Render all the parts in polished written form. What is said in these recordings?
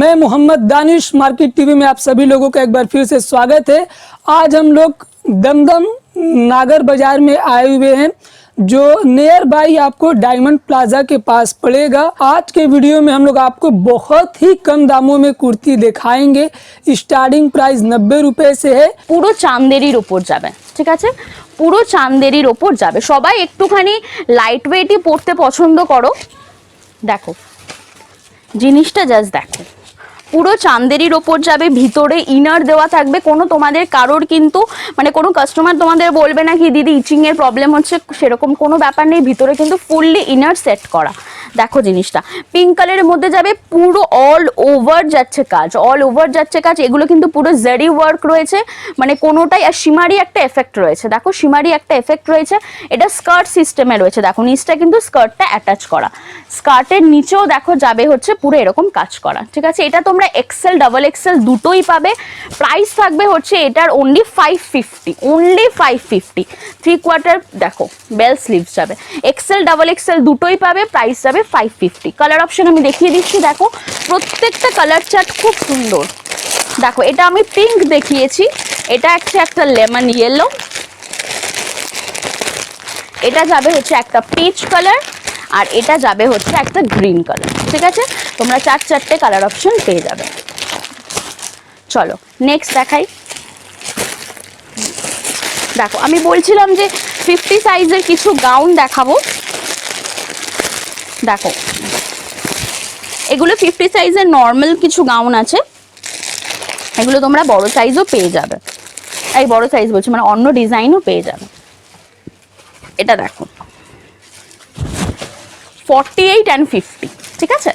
मैं Mohammad Danish market TV में आप सभी लोगों का एक बार फिर से स्वागत है। आज हम लोग दमदम नागर बाजार में आए हुए हैं जो नियर बाई आपको डायमंड प्लाजा के पास पड़ेगा। आज के वीडियो में हम लोग आपको बहुत ही कम दामों में कुर्ती दिखाएंगे। स्टार्टिंग प्राइस 90 रुपए से है। পুরো চান্দেরির উপর যাবে, ঠিক আছে, পুরো চান্দেরির উপর যাবে। সবাই একটুখানি লাইট ওয়েটই পড়তে পছন্দ করো। দেখো জিনিসটা জাস্ট দেখো, পুরো চান্দেরির ওপর যাবে, ভিতরে ইনার দেওয়া থাকবে। কোনো তোমাদের কারোর কিন্তু মানে কোনো কাস্টমার তোমাদের বলবে না কি দিদি ইচিং এর প্রবলেম হচ্ছে, সেরকম কোনো ব্যাপার নেই। ভিতরে কিন্তু ফুললি ইনার সেট করা। দেখো জিনিসটা পিঙ্ক কালারের মধ্যে যাবে, পুরো অল ওভার যাচ্ছে কাজ, অল ওভার যাচ্ছে কাজ। এগুলো কিন্তু পুরো জারি ওয়ার্ক রয়েছে, মানে কোনোটাই। আর শিমারি একটা এফেক্ট রয়েছে, দেখো শিমারি একটা এফেক্ট রয়েছে। এটা স্কার্ট সিস্টেমে রয়েছে, দেখো নিচটা কিন্তু স্কার্টটা অ্যাটাচ করা। স্কার্টের নিচেও দেখো যাবে হচ্ছে পুরো এরকম কাজ করা, ঠিক আছে। এটা তোমরা এক্সেল ডাবল এক্সেল দুটোই পাবে। প্রাইস থাকবে হচ্ছে এটার অনলি 550, অনলি 550। 3/4 দেখো বেল স্লিভস যাবে, এক্সেল ডাবল এক্সেল দুটোই পাবে। প্রাইস যাবে 550। কালার অপশন আমি দেখিয়ে দিচ্ছি, দেখো প্রত্যেকটা কালার চার্ট খুব সুন্দর। দেখো এটা আমি পিঙ্ক দেখিয়েছি, এটা একটা লেমন ইয়েলো, এটা যাবে হচ্ছে একটা পিচ কালার, আর এটা যাবে হচ্ছে একটা গ্রিন কালার, ঠিক আছে। তোমরা চারটে কালার অপশন পেয়ে যাবে। চলো নেক্সট দেখাই। দেখো আমি বলছিলাম যে 50 সাইজের কিছু গাউন দেখাবো। দেখো এগুলো 50 সাইজের নর্মাল কিছু গাউন আছে, এগুলো তোমরা বড় সাইজও পেয়ে যাবে। এই বড় সাইজ বলছি মানে অন্য ডিজাইনও পেয়ে যাবে। এটা দেখো 48 and 50, ঠিক আছে,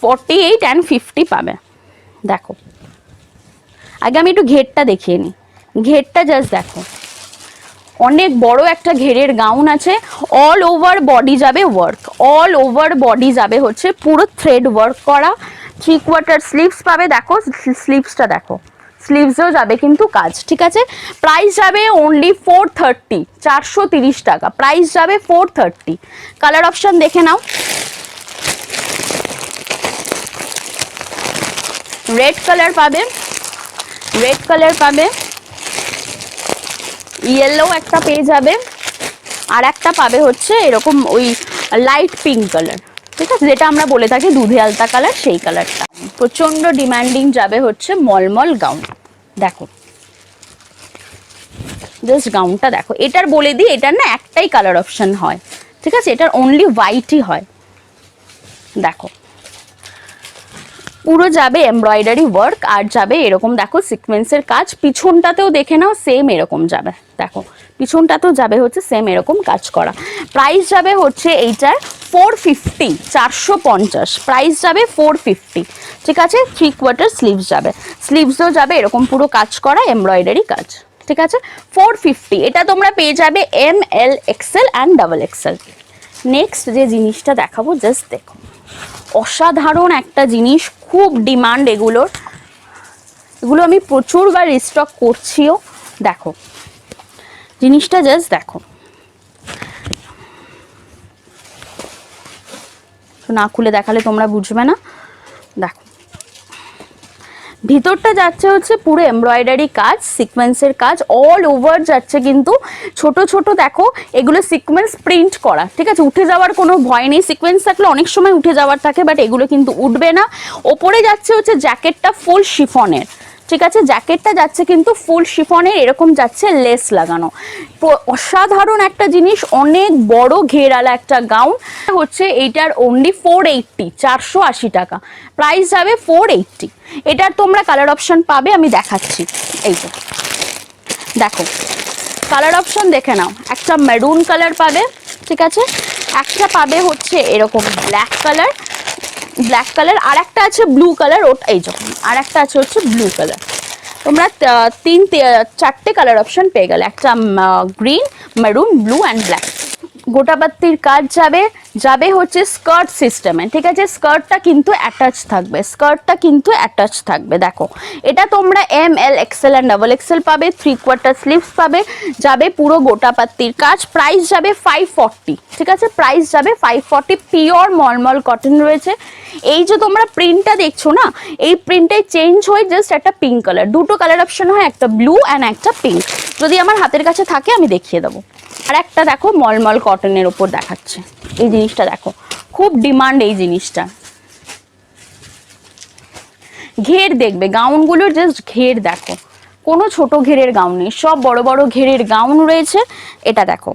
48 and 50 পাবে। দেখো আগে আমি একটু ঘেরটা দেখিয়ে নিই। ঘেরটা জাস্ট দেখো, অনেক বড় একটা ঘেরের গাউন আছে। অল ওভার বডি যাবে ওয়ার্ক, অল ওভার বডি যাবে হচ্ছে পুরো থ্রেড ওয়ার্ক করা। 3/4 স্লিভস পাবে। দেখো স্লিভসটা দেখো, স্লিভসেও যাবে কিন্তু কাজ, ঠিক আছে। প্রাইস যাবে অনলি 430, 430 টাকা। প্রাইস যাবে 430। কালার অপশন দেখে নাও। রেড কালার পাবে, রেড কালার পাবে, ইয়েলো একটা পেয়ে যাবে, আর একটা পাবে হচ্ছে এরকম ওই লাইট পিঙ্ক কালার, ঠিক আছে, যেটা আমরা বলে থাকি দুধে আলতা কালার, সেই কালারটা। প্রচন্ড ডিমান্ডিং যাবে হচ্ছে মলমল গাউন। দেখো জাস্ট গাউনটা দেখো। এটার বলে দিই এটার না একটাই কালার অপশন হয়, ঠিক আছে, এটার অনলি হোয়াইটই হয়। দেখো পুরো যাবে এমব্রয়ডারি ওয়ার্ক, আর যাবে এরকম দেখো সিকোয়েন্সের কাজ। পিছনটাতেও দেখে নাও সেম এরকম যাবে। দেখো পিছনটাতেও যাবে হচ্ছে সেম এরকম কাজ করা। প্রাইস যাবে হচ্ছে এইটার 450, 450। প্রাইস যাবে 450, ঠিক আছে। 3/4 স্লিভস যাবে, স্লিভসও যাবে এরকম পুরো কাজ করা এমব্রয়ডারি কাজ, ঠিক আছে। 450। এটা তোমরা পেয়ে যাবে ML XL and double XL। Next যে জিনিসটা দেখাবো জাস্ট দেখো, অসাধারণ একটা জিনিস, খুব ডিমান্ড এগুলোর। এগুলো আমি প্রচুরবার রিস্টক করছিও। দেখো জিনিসটা জাস্ট দেখো, না খুলে দেখালে তোমরা বুঝবে না। দেখো ভিতরটা যাচ্ছে হচ্ছে পুরো এমব্রয়ডারি কাজ, সিকোয়েন্সের কাজ, অল ওভার যাচ্ছে কিন্তু ছোট ছোট দেখো এগুলো সিকোয়েন্স প্রিন্ট করা, ঠিক আছে। উঠে যাওয়ার কোনো ভয় নেই, সিকোয়েন্স থাকলে অনেক সময় উঠে যাওয়ার থাকে, বাট এগুলো কিন্তু উঠবে না। ওপরে যাচ্ছে হচ্ছে জ্যাকেটটা ফুল শিফনের, ঠিক আছে, জ্যাকেটটা যাচ্ছে কিন্তু ফুল শিফনের, এরকম যাচ্ছে লেস লাগানো। অসাধারণ একটা জিনিস, অনেক বড় ঘেরালা একটা গাউন হচ্ছে। এইটার অনলি 480, 480 টাকা। প্রাইস যাবে 480। এটার তোমরা কালার অপশন পাবে, আমি দেখাচ্ছি। এই যে দেখো কালার অপশন দেখে নাও। একটা মেরুন কালার পাবে, ঠিক আছে, একটা পাবে হচ্ছে এরকম ব্ল্যাক কালার, ব্ল্যাক কালার, আর একটা আছে ব্লু কালার, ওটা এই যে, আর একটা আছে হচ্ছে ব্লু কালার। তোমরা 4টে কালার অপশন পেয়ে গেলে। একটা green, maroon, blue and black. গোটাপাত্তির কাজ যাবে, যাবে হচ্ছে স্কার্ট সিস্টেমে, ঠিক আছে। স্কার্টটা কিন্তু অ্যাটাচ থাকবে, স্কার্টটা কিন্তু অ্যাটাচ থাকবে। দেখো এটা তোমরা M L XL and double XL পাবে, 3/4 স্লিভস পাবে, যাবে পুরো গোটাপাত্তির কাজ। প্রাইস যাবে 540, ঠিক আছে, প্রাইস যাবে 540। পিওর মলমল কটন রয়েছে। এই যে তোমরা প্রিন্টটা দেখছো না, এই প্রিন্টটাই চেঞ্জ হয়ে জাস্ট একটা পিঙ্ক কালার, দুটো কালার অপশন হয়, একটা ব্লু অ্যান্ড একটা পিঙ্ক। যদি আমার হাতের কাছে থাকে আমি দেখিয়ে দেবো। আর একটা দেখো মলমল কটনের ওপর দেখাচ্ছে, এই জিনিসটা দেখো, খুব ডিমান্ড এই জিনিসটা। ঘের দেখবে গাউনগুলোর, জাস্ট ঘের দেখো, কোনো ছোট ঘেরের গাউন নেই, সব বড় বড় ঘেরের গাউন রয়েছে। এটা দেখো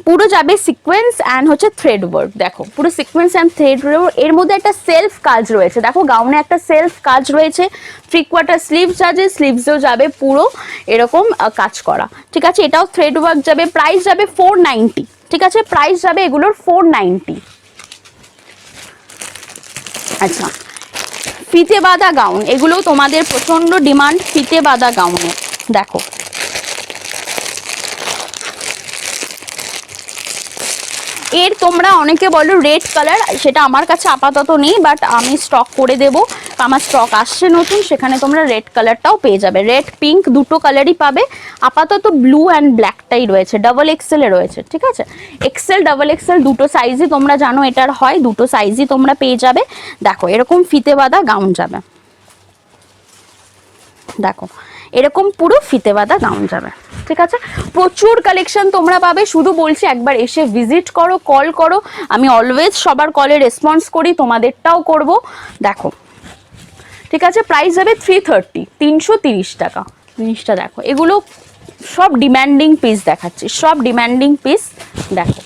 পুরো যাবে সিকোয়েন্স অ্যান্ড হচ্ছে থ্রেড ওয়ার্ক, দেখো পুরো সিকোয়েন্স অ্যান্ড থ্রেড ওয়ার্ক। এর মধ্যে একটা সেলফ কাজ রয়েছে, দেখো গাউনে একটা সেলফ কাজ রয়েছে। 3/4 স্লিভস আছে, স্লিভসেও যাবে পুরো এরকম কাজ করা, ঠিক আছে। এটাও থ্রেড ওয়ার্ক যাবে। প্রাইস যাবে 490, ঠিক আছে, প্রাইস যাবে এগুলোর 490। আচ্ছা, ফিতে বাঁধা গাউন, এগুলো তোমাদের প্রচন্ড ডিমান্ড, ফিতে বাঁধা গাউনে। দেখো এর তোমরা অনেকে বলো রেড কালার, সেটা আমার কাছে আপাতত নেই, বাট আমি স্টক করে দেবো, আমার স্টক আসছে নতুন, সেখানে তোমরা রেড কালারটাও পেয়ে যাবে। রেড পিঙ্ক দুটো কালারই পাবে। আপাতত ব্লু অ্যান্ড ব্ল্যাকটাই রয়েছে, ডাবল এক্সেলে রয়েছে, ঠিক আছে। এক্সেল ডাবল এক্সেল দুটো সাইজই তোমরা জানো এটার হয়, দুটো সাইজই তোমরা পেয়ে যাবে। দেখো এরকম ফিতে বাঁধা গাউন যাবে, দেখো এরকম পুরো ফিতে বাঁধা গাউন যাবে, ঠিক আছে। প্রচুর কালেকশন তোমরা পাবে, শুধু বলছি একবার এসে ভিজিট করো, কল করো, আমি অলওয়েজ সবার কলে রেসপন্স করি, তোমাদেরটাও করব। দেখো ঠিক আছে, প্রাইস যাবে 330, 330 টাকা। জিনিসটা দেখো, এগুলো সব ডিমান্ডিং পিস দেখাচ্ছি, সব ডিমান্ডিং পিস। দেখো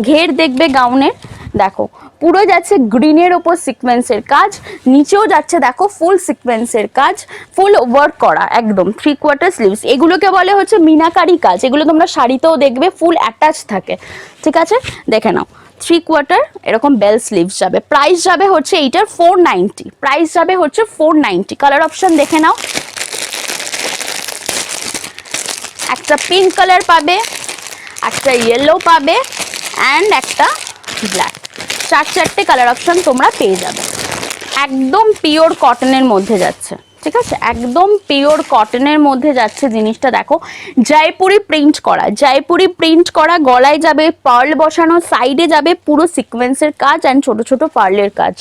ঘের দেখবে গাউনের, দেখো পুরো যাচ্ছে গ্রিনের ওপর সিকোয়েন্সের কাজ, নিচেও যাচ্ছে দেখো ফুল সিকোয়েন্সের কাজ, ফুল ওয়ার্ক করা একদম 3/4 স্লিভস। এগুলোকে বলে হচ্ছে মিনাকারি কাজ, এগুলো তোমরা শাড়িতেও দেখবে ফুল অ্যাটাচ থাকে, ঠিক আছে। দেখে নাও 3/4 এরকম বেল স্লিভস যাবে। প্রাইস যাবে হচ্ছে এইটার 490, প্রাইস যাবে হচ্ছে 490। কালার অপশন দেখে নাও, একটা পিঙ্ক কালার পাবে, একটা ইয়েলো পাবে অ্যান্ড একটা ব্ল্যাক, চারটে কালার অপশন তোমরা পেয়ে যাবে। একদম পিওর কটনের মধ্যে যাচ্ছে, ঠিক আছে, একদম পিওর কটনের মধ্যে যাচ্ছে। জিনিসটা দেখো জয়পুরি প্রিন্ট করা, জয়পুরি প্রিন্ট করা, গলায় যাবে পার্ল বসানো, সাইডে যাবে পুরো সিকোয়েন্সের কাজ অ্যান্ড ছোট ছোট পার্লের কাজ।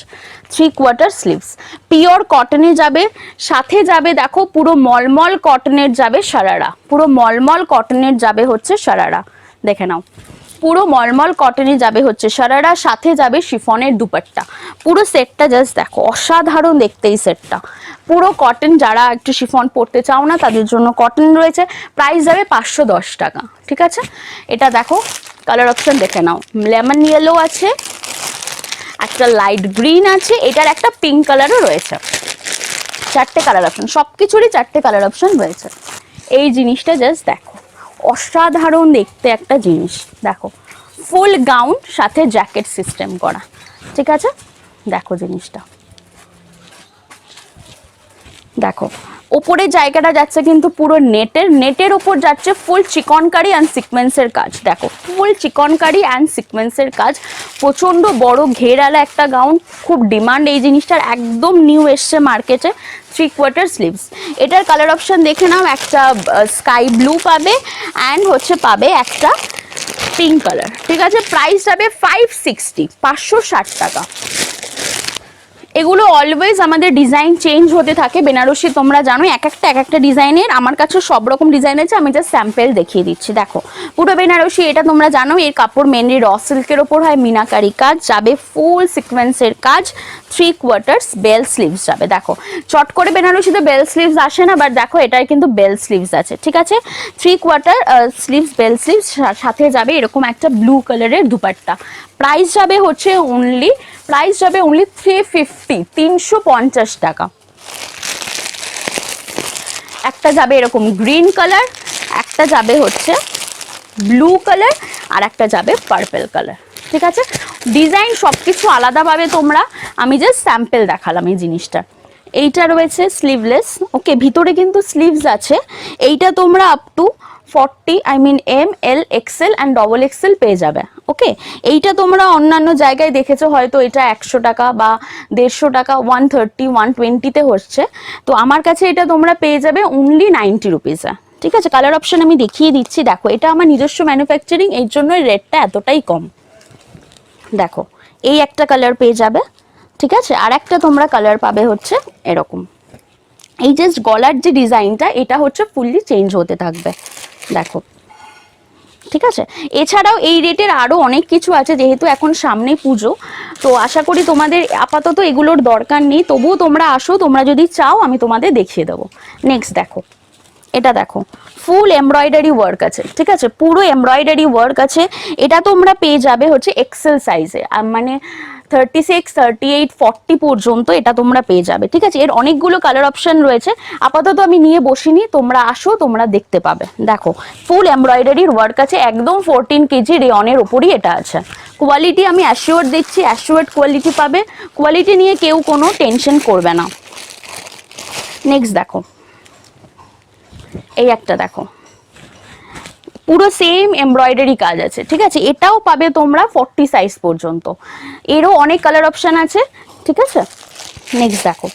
3/4 স্লিভস, পিওর কটনে যাবে, সাথে যাবে দেখো পুরো মলমল কটনের যাবে সারারা, পুরো মলমল কটনের যাবে হচ্ছে সারারা। দেখে নাও পুরো মলমল কটনে যাবে হচ্ছে সারারা, সাথে যাবে শিফনের দুপাট্টা। পুরো সেটটা জাস্ট দেখো, অসাধারণ দেখতে এই সেটটা, পুরো কটন। যারা একটু শিফন পরতে চাও না তাদের জন্য কটন রয়েছে। প্রাইস যাবে 510 টাকা, ঠিক আছে। এটা দেখো কালার অপশন দেখে নাও, লেমন ইয়েলো আছে, একটা লাইট গ্রিন আছে, এটার একটা পিঙ্ক কালারও রয়েছে। চারটে কালার অপশন, সবকিছুরই চারটে কালার অপশন রয়েছে। এই জিনিসটা জাস্ট দেখো, অসাধারণ দেখতে একটা জিনিস। দেখো ফুল গাউন সাথে জ্যাকেট সিস্টেম করা, ঠিক আছে। দেখো জিনিসটা দেখো, ওপরে জায়গাটা যাচ্ছে কিন্তু পুরো নেটের, নেটের ওপর যাচ্ছে ফুল চিকনকারি অ্যান্ড সিকোয়েন্সের কাজ। দেখো ফুল চিকনকারি অ্যান্ড সিকোয়েন্সের কাজ, প্রচন্ড বড় ঘেরালা একটা গাউন, খুব ডিমান্ড এই জিনিসটার, একদম নিউ এসছে মার্কেটে। 3/4 স্লিভস, এটার কালার অপশন দেখে নাও, একটা স্কাই ব্লু পাবে অ্যান্ড হচ্ছে পাবে একটা পিঙ্ক কালার, ঠিক আছে। প্রাইস যাবে 560, 560 টাকা। এগুলো অলওয়েজ আমাদের ডিজাইন চেঞ্জ হতে থাকে, বেনারসি তোমরা জানো এক একটা ডিজাইনের, আমার কাছে সব রকম ডিজাইন আছে, আমি জাস্ট স্যাম্পল দেখিয়ে দিচ্ছি। দেখো পুরো বেনারসি, এটা তোমরা জানো এর কাপড় মেনলি র সিল্কের ওপর হয়, মিনাকারি কাজ যাবে, ফুল সিকোয়েন্সের কাজ, 3/4 বেল স্লিভস যাবে। দেখো চট করে বেনারসিতে বেল স্লিভস আসে না, বাট দেখো এটার কিন্তু বেল স্লিভস আছে, ঠিক আছে। 3/4 স্লিভস, বেল স্লিভস, সাথে যাবে এরকম একটা ব্লু কালারের দুপাট্টা। প্রাইস যাবে হচ্ছে অনলি, প্রাইস যাবে অনলি 350, 350 টাকা। একটা যাবে এরকম গ্রিন কালার, একটা যাবে হচ্ছে ব্লু কালার, আর একটা যাবে পার্পল কালার, ঠিক আছে। ডিজাইন সবকিছু আলাদা পাবে তোমরা, আমি জাস্ট স্যাম্পল দেখালাম এই জিনিসটা। এইটা রয়েছে স্লিভলেস, ওকে, ভিতরে কিন্তু স্লিভস আছে। এইটা তোমরা up to M L XL and double XL পেয়ে যাবে। ওকে, এইটা তোমরা অন্যান্য জায়গায় দেখেছো হয়তো এটা 100 টাকা বা 150 টাকা, 130 120-তে হচ্ছে, তো আমার কাছে এটা তোমরা পেয়ে যাবে অনলি 90 রুপিসে। ঠিক আছে, কালার অপশন আমি দেখিয়ে দিচ্ছি। দেখো এটা আমার নিজস্ব ম্যানুফ্যাকচারিং, এর জন্য রেটটা এতটাই কম। দেখো এই একটা কালার পেয়ে যাবে, ঠিক আছে, আর একটা তোমরা কালার পাবে হচ্ছে এরকম। এই জাস্ট গলার যে ডিজাইনটা এটা হচ্ছে ফুললি চেঞ্জ হতে থাকবে, দেখো। ঠিক আছে, এছাড়াও এই রেটের আরো অনেক কিছু আছে, যেহেতু এখন সামনে পুজো, তো আশা করি তোমাদের আপাতত এগুলোর দরকার নেই, তবুও তোমরা আসো, তোমরা যদি চাও আমি তোমাদের দেখিয়ে দেবো। নেক্সট দেখো, এটা দেখো ফুল এমব্রয়ডারি ওয়ার্ক আছে, ঠিক আছে, পুরো এমব্রয়ডারি ওয়ার্ক আছে। এটা তোমরা পেয়ে যাবে হচ্ছে এক্সেল সাইজে, মানে 36, 38, 40 পর্যন্ত এটা তোমরা পেয়ে যাবে। ঠিক আছে, এর অনেকগুলো কালার অপশন রয়েছে, আপাতত আমি নিয়ে বসিনি, তোমরা আসো তোমরা দেখতে পাবে। দেখো ফুল এমব্রয়ডারির ওয়ার্ক আছে, একদম 14 কেজি রেয়নের ওপরই এটা আছে। কোয়ালিটি আমি অ্যাসিওর দিচ্ছি, অ্যাসিওর্ড কোয়ালিটি পাবে, কোয়ালিটি নিয়ে কেউ কোনো টেনশন করবে না। নেক্সট দেখো, এই একটা দেখো পুরো সেম এমব্রয়ডারি কাজ আছে, ঠিক আছে, এটাও পাবে তোমরা 40 সাইজ পর্যন্ত, এরও অনেক কালার অপশন আছে। ঠিক আছে, নেক্সট দেখো,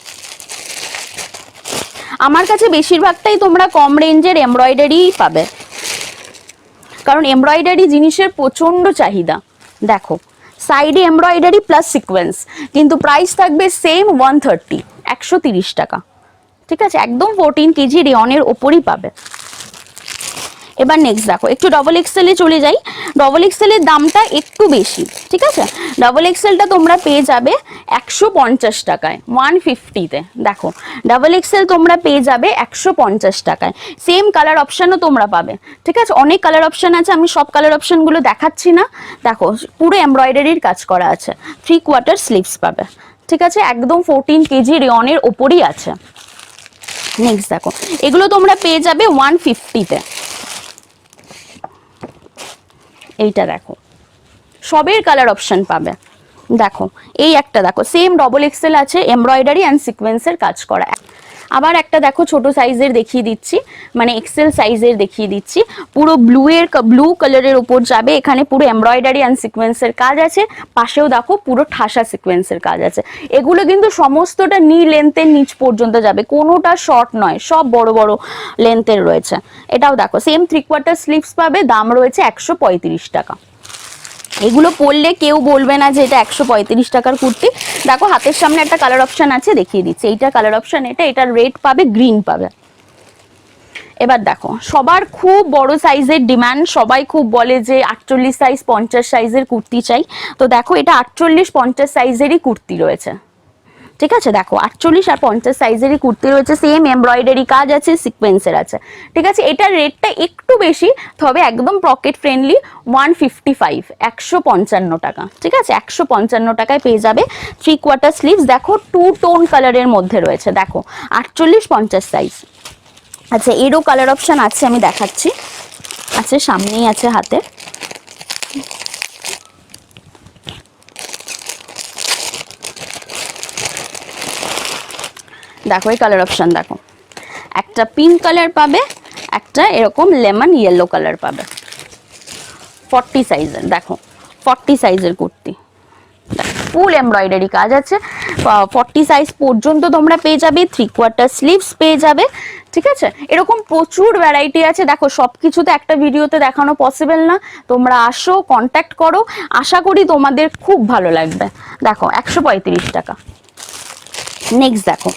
আমার কাছে বেশিরভাগটাই তোমরা কম রেঞ্জের এমব্রয়ডারি পাবে, কারণ এমব্রয়ডারি জিনিসের প্রচন্ড চাহিদা। দেখো সাইডে এমব্রয়ডারি প্লাস সিকোয়েন্স, কিন্তু প্রাইস থাকবে সেম 130, 130 টাকা। ঠিক আছে, একদম 14 কেজি রেয়নের ওপরই পাবে। এবার নেক্সট দেখো, একটু ডবল এক্সেলে চলে যাই। ডবল এক্সেলের দামটা একটু বেশি, ঠিক আছে, ডবল এক্সেলটা তোমরা পেয়ে যাবে 150 টাকায়, 150-তে। দেখো ডাবল এক্সেল তোমরা পেয়ে যাবে 150 টাকায়, সেম কালার অপশানও তোমরা পাবে। ঠিক আছে, অনেক কালার অপশান আছে, আমি সব কালার অপশানগুলো দেখাচ্ছি না। দেখো পুরো এমব্রয়ডারির কাজ করা আছে, 3/4 স্লিভস পাবে। ঠিক আছে, একদম 14 কেজি রেয়নের ওপরই আছে। নেক্সট দেখো, এগুলো তোমরা পেয়ে যাবে 150-তে। এইটা দেখো সবের কালার অপশন পাবে। দেখো এই একটা দেখো সেম ডবল এক্সেল আছে, এমব্রয়ডারি অ্যান্ড সিকোয়েন্সের কাজ করা। আবার একটা দেখো ছোট সাইজের দেখিয়ে দিচ্ছি, মানে এক্সেল সাইজের দেখিয়ে দিচ্ছি, পুরো ব্লু কালারের উপর যাবে, এখানে পুরো এমব্রয়ডারি অ্যান্ড সিকোয়েন্সের কাজ আছে, পাশেও দেখো পুরো ঠাসা সিকোয়েন্সের কাজ আছে। এগুলো কিন্তু সমস্তটা নি লেন্থের নিচ পর্যন্ত যাবে, কোনোটা শর্ট নয়, সব বড় বড় লেন্থের রয়েছে। এটাও দেখো সেম 3/4 স্লিভস পাবে, দাম রয়েছে 135 টাকা। এগুলো পরলে কেউ বলবে না যে এটা 135 টাকার কুর্তি। দেখো হাতের সামনে একটা কালার অপশন আছে, দেখিয়ে দিচ্ছি, এইটা কালার অপশন, এটা রেড পাবে, গ্রিন পাবে। এবার দেখো সবার খুব বড় সাইজের ডিমান্ড, সবাই খুব বলে যে 48 সাইজ 50 সাইজের কুর্তি চাই, তো দেখো এটা 48-50 সাইজেরই কুর্তি রয়েছে। ঠিক আছে, দেখো 48 আর 50 সাইজেরই কুর্তি রয়েছে, সেম এমব্রয়ডারি কাজ আছে, সিকোয়েন্সের আছে। ঠিক আছে, এটার রেটটা একটু বেশি, তবে একদম পকেট ফ্রেন্ডলি, 155, 155 টাকা। ঠিক আছে, 155 টাকায় পেয়ে যাবে 3/4 স্লিভস। দেখো 2 টোন কালারের মধ্যে রয়েছে, দেখো 48-50 সাইজ। আচ্ছা এরও কালার অপশন আছে, আমি দেখাচ্ছি, আছে সামনেই আছে হাতে। দেখো এই কালার অপশন, দেখো একটা পিঙ্ক কালার পাবে, একটা এরকম লেমন ইয়েলো কালার পাবে, 40 সাইজের। দেখো 40 সাইজের কুর্তি, ফুল এমব্রয়ডারি কাজ আছে, 40 সাইজ পর্যন্ত তোমরা পেয়ে যাবে, 3/4 স্লিভস পেয়ে যাবে। ঠিক আছে, এরকম প্রচুর ভ্যারাইটি আছে। দেখো সবকিছু তো একটা ভিডিওতে দেখানো পসিবল না, তোমরা আসো, কন্ট্যাক্ট করো, আশা করি তোমাদের খুব ভালো লাগবে। দেখো 135 টাকা। নেক্সট দেখো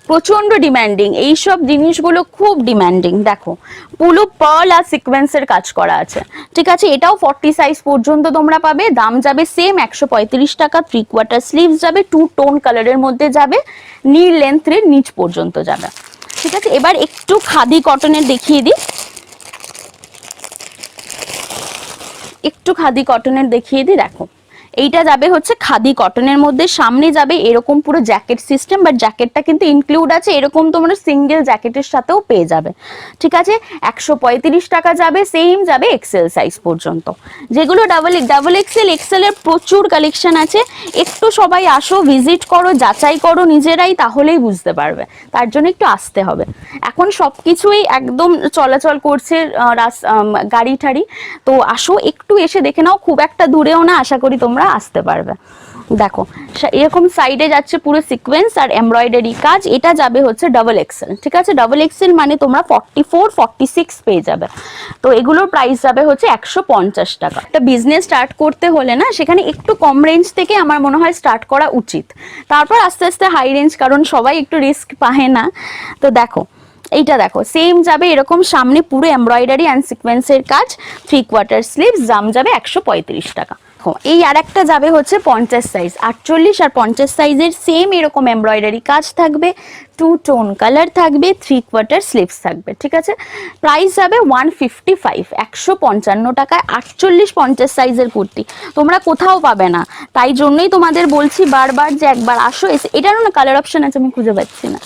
প্রচন্ড ডিমান্ডিং, এইসব জিনিসগুলো খুব ডিমান্ডিং। দেখো পুরো পার্ল আর সিকোয়েন্সের কাজ করা আছে। ঠিক আছে, এটাও 40 সাইজ পর্যন্ত তোমরা পাবে, দাম যাবে সেম 135 টাকা। 3/4 স্লিভস যাবে, 2 টোন কালারের মধ্যে যাবে, নি লেন্থের নিচ পর্যন্ত যাবে। ঠিক আছে, এবার একটু খাদি কটনের দেখিয়ে দিই, একটু খাদি কটনের দেখিয়ে দিই। দেখো এইটা যাবে হচ্ছে খাদি কটনের মধ্যে, সামনে যাবে এরকম পুরো জ্যাকেট সিস্টেম, বাট জ্যাকেটটা কিন্তু ইনক্লুড আছে, এরকম তোমরা সিঙ্গেল জ্যাকেটের সাথেও পেয়ে যাবে। ঠিক আছে, 135 টাকা যাবে, সেম যাবে এক্সেল সাইজ পর্যন্ত। যেগুলো ডাবল এক্সেল, এক্সেলের প্রচুর কালেকশন আছে, একটু সবাই আসো, ভিজিট করো, যাচাই করো নিজেরাই, তাহলেই বুঝতে পারবে। তার জন্য একটু আসতে হবে। এখন সবকিছুই একদম চলাচল করছে গাড়ি ঠাড়ি, তো আসো একটু এসে দেখে নাও, খুব একটা দূরেও না, আশা করি তোমরা আসতে পারবে। দেখো এরকম সাইডে যাচ্ছে পুরো সিকোয়েন্স আর এমব্রয়ডারি কাজ, এটা যাবে হচ্ছে ডাবল এক্সেল। ঠিক আছে, ডাবল এক্সেল মানে তোমরা 44, 46 পেয়ে যাবে। তো এগুলোর প্রাইস যাবে হচ্ছে 150 টাকা। একটা বিজনেস স্টার্ট করতে হলে না, সেখানে একটু কম রেঞ্জ থেকে আমার মনে হয় স্টার্ট করা উচিত, তারপর আস্তে আস্তে হাই রেঞ্জ, কারণ সবাই একটু রিস্ক পায় না। তো দেখো এইটা দেখো, সেম যাবে এরকম, সামনে পুরো এমব্রয়ডারি অ্যান্ড সিকোয়েন্সের কাজ, 3/4 স্লিভস, দাম যাবে 135 টাকা। এই আর একটা যাবে হচ্ছে 50 সাইজ, 48 আর 50 সাইজের সেম এরকম এমব্রয়ডারি কাজ থাকবে, 2 টোন কালার থাকবে, 3/4 স্লিভস থাকবে। ঠিক আছে, প্রাইস যাবে 155, 155 টাকায় 48-50 সাইজের কুর্তি তোমরা কোথাও পাবে না। তাই জন্যই তোমাদের বলছি বারবার যে একবার আসো। এটারও না কালার অপশন আছে, আমি খুঁজে পাচ্ছি না।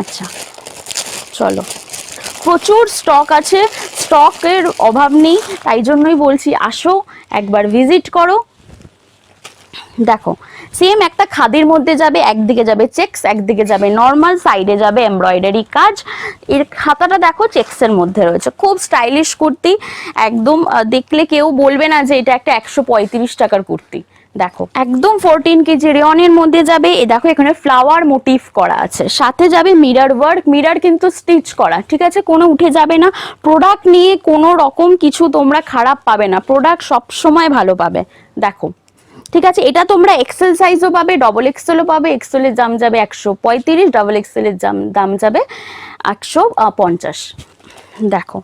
আচ্ছা চলো, প্রচুর স্টক আছে, স্টকের অভাব নেই, তাই জন্যই বলছি আসো একবার ভিজিট করো। দেখো সেম একটা খাদির মধ্যে যাবে, একদিকে যাবে চেক্স, একদিকে যাবে নর্মাল, সাইডে যাবে এমব্রয়ডারি কাজ। এর খাতাটা দেখো চেক্সের মধ্যে রয়েছে, খুব স্টাইলিশ কুর্তি, একদম দেখলে কেউ বলবে না যে এটা একটা 135 টাকার কুর্তি। দেখো একদম 14 কেজি রেয়নের মধ্যে যাবে। এ দেখো এখানে ফ্লাওয়ার মোটিভ করা আছে, সাথে যাবে মিরর ওয়ার্ক, মিরর কিন্তু স্টিচ করা। ঠিক আছে, কোনো উঠে যাবে না। প্রোডাক্ট নিয়ে কোনো রকম কিছু তোমরা খারাপ পাবে না, প্রোডাক্ট সব সময় ভালো পাবে। দেখো ঠিক আছে, এটা তোমরা এক্সেল সাইজও পাবে, ডবল এক্সেলও পাবে। এক্সেলের দাম যাবে 135, ডাবল এক্সেলের দাম যাবে 150। দেখো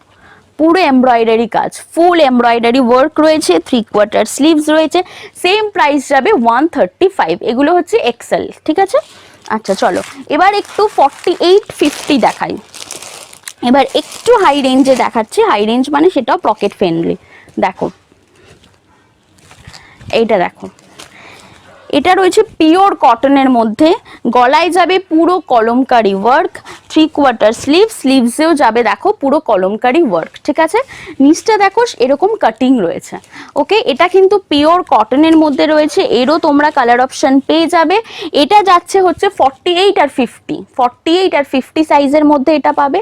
পুরো এমব্রয়ডারি কাজ, ফুল এমব্রয়ডারি ওয়ার্ক রয়েছে, 3/4 স্লিভস রয়েছে, সেম প্রাইস যাবে 135। এগুলো হচ্ছে এক্সেল। ঠিক আছে, আচ্ছা চলো এবার একটু 48, 50 দেখাই। এবার একটু হাই রেঞ্জে দেখাচ্ছি, হাই রেঞ্জ মানে সেটাও পকেট ফ্রেন্ডলি। দেখো এইটা দেখো, এটা রয়েছে পিওর কটনের মধ্যে, গলায় যাবে পুরো কলমকারি ওয়ার্ক, 3/4 স্লিভ, স্লিভসেও যাবে দেখো পুরো কলমকারি ওয়ার্ক। ঠিক আছে, নিচটা দেখো এরকম কাটিং রয়েছে। ওকে, এটা কিন্তু পিওর কটনের মধ্যে রয়েছে, এরও তোমরা কালার অপশন পেয়ে যাবে। এটা যাচ্ছে হচ্ছে 48 আর 50, 48 আর 50 সাইজের মধ্যে এটা পাবে।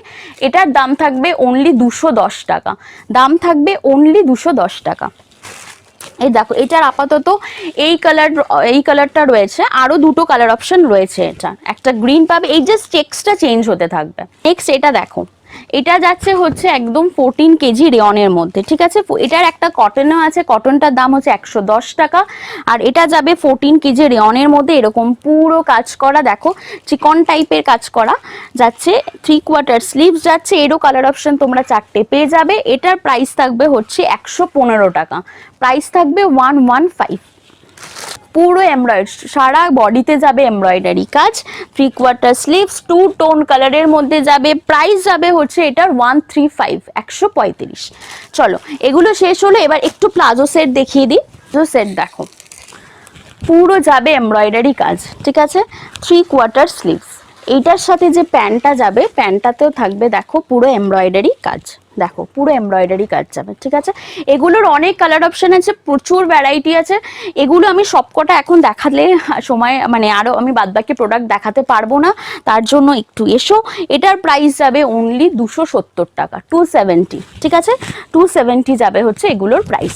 এটার দাম থাকবে অনলি 210 টাকা, দাম থাকবে অনলি 210 টাকা। এই দেখো এটার আপাতত এই কালারটা রয়েছে, আরো দুটো কালার অপশন রয়েছে। এটা একটা গ্রিন পাবে, এই জাস্ট চেক্সটা চেঞ্জ হতে থাকবে। নেক্সট এটা দেখো, এটা যাচ্ছে হচ্ছে একদম 14 কেজি রেয়নের মধ্যে। ঠিক আছে, এটার একটা কটনও আছে, কটনটার দাম হচ্ছে 110 টাকা। আর এটা যাবে 14 কেজি রেয়নের মধ্যে, এরকম পুরো কাজ করা, দেখো চিকন টাইপের কাজ করা যাচ্ছে, 3/4 স্লিভস যাচ্ছে, এরও কালার অপশন তোমরা 4টে পেয়ে যাবে। এটার প্রাইস থাকবে হচ্ছে 115 টাকা, প্রাইস থাকবে 115। পুরো এমব্রয়ডারি, সারা বডিতে যাবে এমব্রয়ডারি কাজ, 3/4 স্লিভস, 2 টোন কালারের মধ্যে যাবে, প্রাইস যাবে হচ্ছে এটার 135, 135। চলো এগুলো শেষ হলো, এবার একটু প্লাজো সেট দেখিয়ে দিই। প্লাজো সেট দেখো পুরো যাবে এমব্রয়ডারি কাজ। ঠিক আছে, 3/4 স্লিভস, এইটার সাথে যে প্যান্টটা যাবে, প্যান্টটাতেও থাকবে দেখো পুরো এমব্রয়ডারি কাজ, দেখো পুরো এমব্রয়ডারি কাজ যাবে। ঠিক আছে, এগুলোর অনেক কালার অপশন আছে, প্রচুর ভ্যারাইটি আছে। এগুলো আমি সবকটা এখন দেখালে সময় মানে আরো আমি বাদবাকি প্রোডাক্ট দেখাতে পারবো না, তার জন্য একটু এসো। এটার প্রাইস যাবে অনলি 270 টাকা, 270। ঠিক আছে, 270 যাবে হচ্ছে এগুলোর প্রাইস।